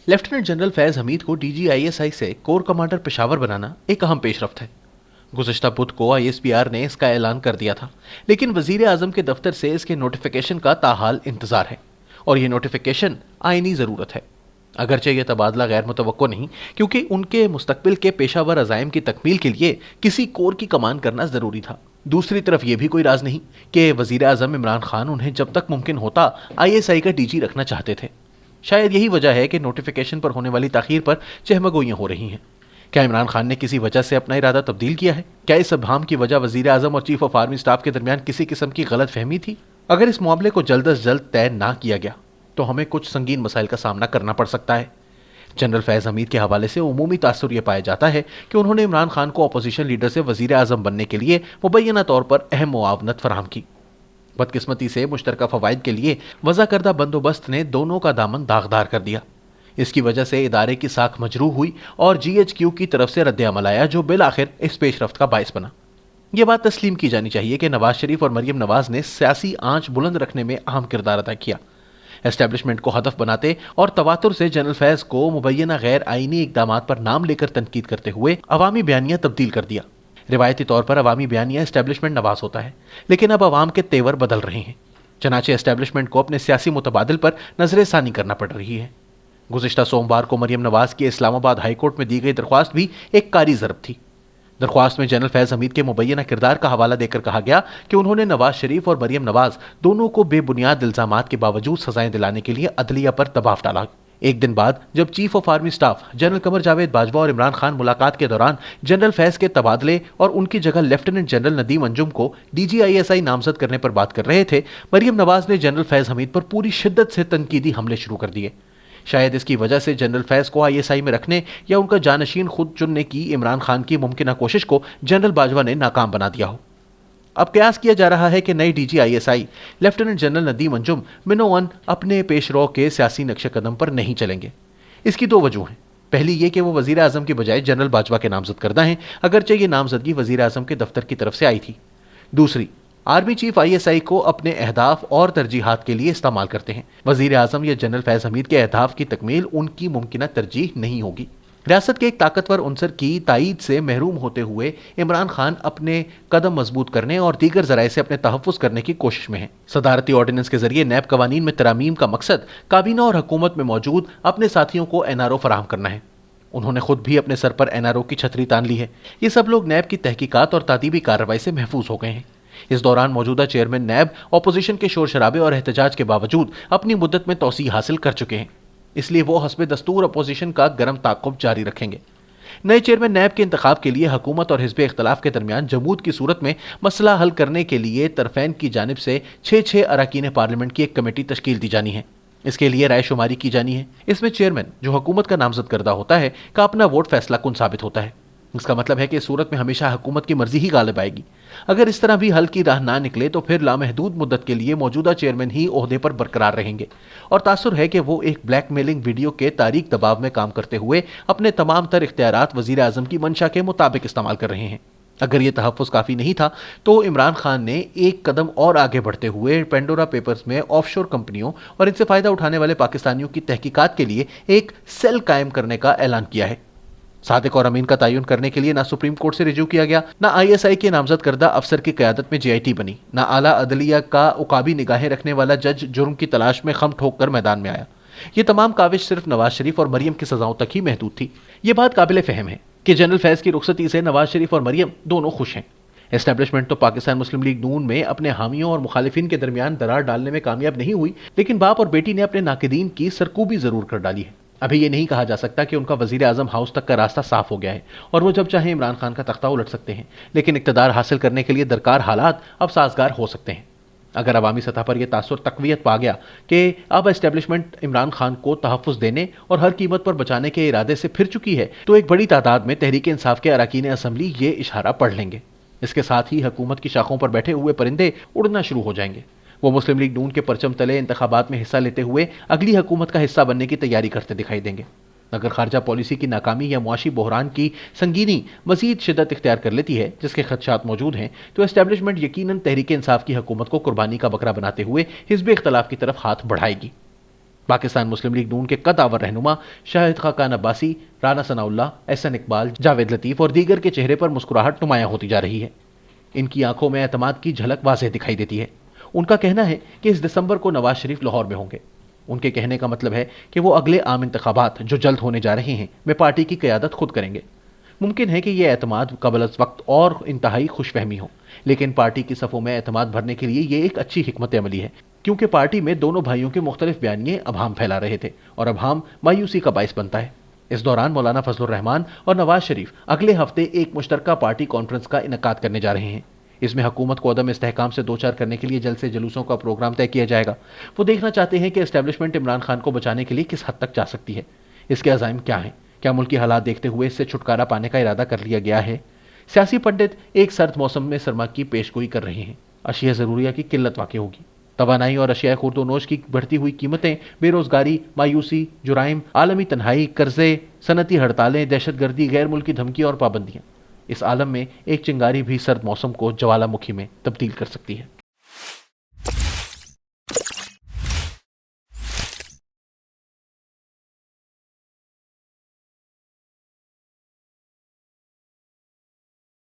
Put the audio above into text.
Lieutenant general Faiz Hamid को DGISI से core commander Peshawar बनाना एक अहम पेशरफ्त है। गुज़िश्ता बुध को ISPR ने इसका ऐलान कर दिया था, लेकिन वजीर आजम के दफ्तर से इसके नोटिफिकेशन का ताहाल इंतजार है, और ये नोटिफिकेशन आईनी ज़रूरत है। अगरचे ये तबादला गैर मुतवक्को नहीं, क्योंकि उनके मुस्तकबिल के पेशावर अज़ाइम की तकमील के लिए किसी कोर की कमान करना ज़रूरी था। दूसरी तरफ ये भी कोई राज नहीं कि वजीर आजम इमरान खान उन्हें जब तक मुमकिन होता ISI का DG रखना चाहते थे। शायद यही वजह है कि नोटिफिकेशन पर होने वाली ताखीर पर चहमगोइयां हो रही हैं। क्या इमरान खान ने किसी वजह से अपना इरादा तब्दील किया है? क्या इस अबहम की वजह वजीर आजम और चीफ ऑफ आर्मी स्टाफ के दरमियान किसी किस्म की गलत फहमी थी? अगर इस मामले को जल्द अज जल्द तय ना किया गया तो हमें कुछ संगीन मसाइल का सामना करना पड़ सकता है। जनरल फैज हमीद के हवाले से उमूमी तासुर यह पाया जाता है कि उन्होंने इमरान खान को अपोजिशन लीडर से वजीर आजम बनने के लिए मुबैना तौर पर अहम मुआवनत फराहम की। बदकिस्मती से मुश्तरका फवाइद के लिए वज़ा करदा बंदोबस्त ने दोनों का दामन दागदार कर दिया। इसकी वजह से इदारे की साख मजरूह हुई और GHQ की तरफ से रद्द अमल आया, जो बिल आखिर इस पेशरफ्त का बायस बना। यह बात तस्लीम की जानी चाहिए कि नवाज शरीफ और मरियम नवाज ने सियासी आंच बुलंद रखने में अहम किरदार अदा किया। एस्टेब्लिशमेंट को हदफ बनाते और तवातुर से जनरल फैज को मुबैना गैर आईनी इकदाम पर नाम लेकर तनकीद करते हुए अवामी बयानिया तब्दील कर दिया। रिवायती तौर पर अवामी बयानिया एस्टेब्लिशमेंट नवाज होता है, लेकिन अब अवाम के तेवर बदल रहे हैं। चनाचे एस्टेब्लिशमेंट को अपने सियासी मुतबादिल पर नजर सानी करना पड़ रही है। गुज़िश्ता सोमवार को मरियम नवाज की इस्लामाबाद हाई कोर्ट में दी गई दरख्वास्त भी एक कारी ज़रब थी। दरख्वास्त में जनरल फैज हमीद के मुबैना किरदार का हवाला देकर कहा गया कि उन्होंने नवाज शरीफ और मरियम नवाज दोनों को बेबुनियाद इल्जामात के बावजूद सजाएं दिलाने के लिए अदलिया पर दबाव डाला। एक दिन बाद जब chief of army staff general Qamar Javed Bajwa और इमरान खान मुलाकात के दौरान जनरल फैज के तबादले और उनकी जगह लेफ्टिनेंट जनरल नदीम अंजुम को DGISI नामजद करने पर बात कर रहे थे, मरियम नवाज ने जनरल फैज हमीद पर पूरी शिद्दत से तनकीदी हमले शुरू कर दिए। शायद इसकी वजह से जनरल फैज को ISI में रखने या उनका जानशीन खुद चुनने की इमरान खान की मुमकिन कोशिश को जनरल बाजवा ने नाकाम बना दिया हो। अब कयास किया जा रहा है कि नए DGISI lieutenant general Nadeem Anjum मिनोवन अपने पेशरो के सियासी नक्शे कदम पर नहीं चलेंगे। इसकी दो वजह हैं। पहली ये कि वो वजीर आजम की बजाय जनरल बाजवा के नामजद करदा हैं, अगरचे ये नामजदगी वजीर आजम के दफ्तर की तरफ से आई थी। दूसरी, आर्मी चीफ ISI को अपने अहदाफ और तरजीहात के लिए इस्तेमाल करते हैं। वजीर आजम या जनरल फैज हमीद के अहदाफ की तकमील उनकी मुमकिन तरजीह नहीं होगी। रियासत के एक ताकतवर उनसर की तायीद से महरूम होते हुए इमरान खान अपने कदम मजबूत करने और दीगर जराए से अपने तहफ़्फ़ुज़ करने की कोशिश में हैं। सदारती ऑर्डिनेंस के जरिए नैब कवानीन में तरामीम का मकसद काबीना और हुकूमत में मौजूद अपने साथियों को NRO फराहम करना है। उन्होंने खुद भी अपने सर पर NRO की छतरी तान ली है। ये सब लोग नैब की तहकीकात और तादीबी कार्रवाई से महफूज हो गए हैं। इस दौरान मौजूदा चेयरमैन नैब अपोजिशन के शोर शराबे और एहतजाज के बावजूद अपनी मुद्दत में तौसी हासिल कर चुके हैं, इसलिए वो हस्बे दस्तूर अपोजिशन का गर्म ताक़ुब जारी रखेंगे। नए चेयरमैन नैब के इंतखाब के लिए हुकूमत और हिज़्ब इख्तलाफ के दरमियान जमूद की सूरत में मसला हल करने के लिए तरफ़ैन की जानिब से 6 अरकान पार्लियामेंट की एक कमेटी तश्कील दी जानी है। इसके लिए राय शुमारी की जानी है। इसमें चेयरमैन, जो हुकूमत का नामजद करदा होता है, का अपना वोट फैसला कुन साबित होता है। इसका मतलब है कि इस सूरत में हमेशा हुकूमत की मर्जी ही गालिब आएगी। अगर इस तरह भी हल की राह ना निकले तो फिर लामहदूद मुद्दत के लिए मौजूदा चेयरमैन ही ओहदे पर बरकरार रहेंगे, और तासुर है कि वो एक ब्लैकमेलिंग वीडियो के तारीख दबाव में काम करते हुए अपने तमाम तर इख्तियारात वजीर आजम की मंशा के मुताबिक इस्तेमाल कर रहे हैं। अगर ये तहफ़्फ़ुज़ काफ़ी नहीं था तो इमरान खान ने एक कदम और आगे बढ़ते हुए पेंडोरा पेपर्स में ऑफशोर कंपनियों और इनसे फ़ायदा उठाने वाले पाकिस्तानियों की तहकीकात के लिए एक सेल कायम करने का ऐलान किया है। सादिक और अमीन का तयन करने के लिए ना सुप्रीम कोर्ट से रिज्यू किया गया, ना ISI के नामजद करदा अफसर की क़यादत में JIT बनी, ना आला अदलिया का उकाबी निगाहें रखने वाला जज जुर्म की तलाश में खम ठोक कर मैदान में आया। ये तमाम काविश सिर्फ नवाज शरीफ और मरियम की सजाओं तक ही महदूद थी। ये बात काबिल फ़हम है कि जनरल फैज की रुखसती से नवाज शरीफ और मरियम दोनों खुश हैं। एस्टेब्लिशमेंट तो पाकिस्तान मुस्लिम लीग नून में अपने हामियों और मुखालिफिन के दरमियान दरार डालने में कामयाब नहीं हुई, लेकिन बाप और बेटी ने अपने नाकिदीन की सरकूबी जरूर कर डाली है। अभी ये नहीं कहा जा सकता कि उनका वजीर आजम हाउस तक का रास्ता साफ हो गया है और वो जब चाहे इमरान खान का तख्ता उलट सकते हैं, लेकिन इक़्तिदार हासिल करने के लिए दरकार हालात अब साजगार हो सकते हैं। अगर अवामी सतह पर यह तासुर तक़वियत पा गया कि अब एस्टेब्लिशमेंट इमरान खान को तहफ़्फ़ुज़ देने और हर कीमत पर बचाने के इरादे से फिर चुकी है, तो एक बड़ी तादाद में तहरीक इंसाफ के अरकान असम्बली ये इशारा पढ़ लेंगे। इसके साथ ही हुकूमत की शाखों पर बैठे हुए परिंदे उड़ना शुरू हो जाएंगे। वो मुस्लिम लीग नून के परचम तले इंतखाबात में हिस्सा लेते हुए अगली हुकूमत का हिस्सा बनने की तैयारी करते दिखाई देंगे। अगर खारजा पॉलिसी की नाकामी या मुआशी बहरान की संगीनी मजीद शिद्दत इख्तियार कर लेती है, जिसके खदशात मौजूद हैं, तो एस्टेब्लिशमेंट यकीनन तहरीक इंसाफ की हुकूमत को कुर्बानी का बकरा बनाते हुए हिज़्ब इख्तलाफ की तरफ हाथ बढ़ाएगी। पाकिस्तान मुस्लिम लीग नून के कदावर रहनुमा शाहिद खाकान अब्बासी, राना सनाउल्लाह, एहसन इकबाल, जावेद लतीफ और दीगर के चेहरे पर मुस्कुराहट नुमायां होती जा रही है। इनकी आंखों में एतमाद की झलक वाज़ेह दिखाई देती है। उनका कहना है कि इस दिसंबर को नवाज शरीफ लाहौर में होंगे। उनके कहने का मतलब है कि वो अगले आम इंतखाबात जो जल्द होने जा रहे हैं में पार्टी की क़यादत खुद करेंगे। मुमकिन है कि यह एतमाद कबल अज़ वक्त और इंतहाई खुशफहमी हो, लेकिन पार्टी की सफ़ों में एतमाद भरने के लिए ये एक अच्छी हिकमत अमली है, क्योंकि पार्टी में दोनों भाइयों के मुख्तलिफ बयानिए अभाम फैला रहे थे और अभाम मायूसी का बाइस बनता है। इस दौरान मौलाना फजलुर रहमान और नवाज शरीफ अगले हफ्ते एक मुश्तरका पार्टी कॉन्फ्रेंस का इनेकाद करने जा रहे हैं। इसमें हुकूमत को अदम इस्तेहकाम से दो चार करने के लिए जल्द से जुलूसों का प्रोग्राम तय किया जाएगा। वो देखना चाहते हैं कि एस्टेब्लिशमेंट इमरान खान को बचाने के लिए किस हद तक जा सकती है, इसके अज़ाइम क्या हैं, क्या मुल्की हालात देखते हुए इससे छुटकारा पाने का इरादा कर लिया गया है। सियासी पंडित एक सर्द मौसम में सरमा की पेशगोई कर रहे हैं। अशिया ज़रूरिया की किल्लत वाक़ई होगी। तवानाई और अशिया खुर्दोनोश की बढ़ती हुई कीमतें, बेरोजगारी, मायूसी, जुराइम, आलमी तन्हाई, कर्जे, सनती हड़तालें, दहशतगर्दी, गैर मुल्की धमकी और पाबंदियाँ, इस आलम में एक चिंगारी भी सर्द मौसम को ज्वालामुखी में तब्दील कर सकती है।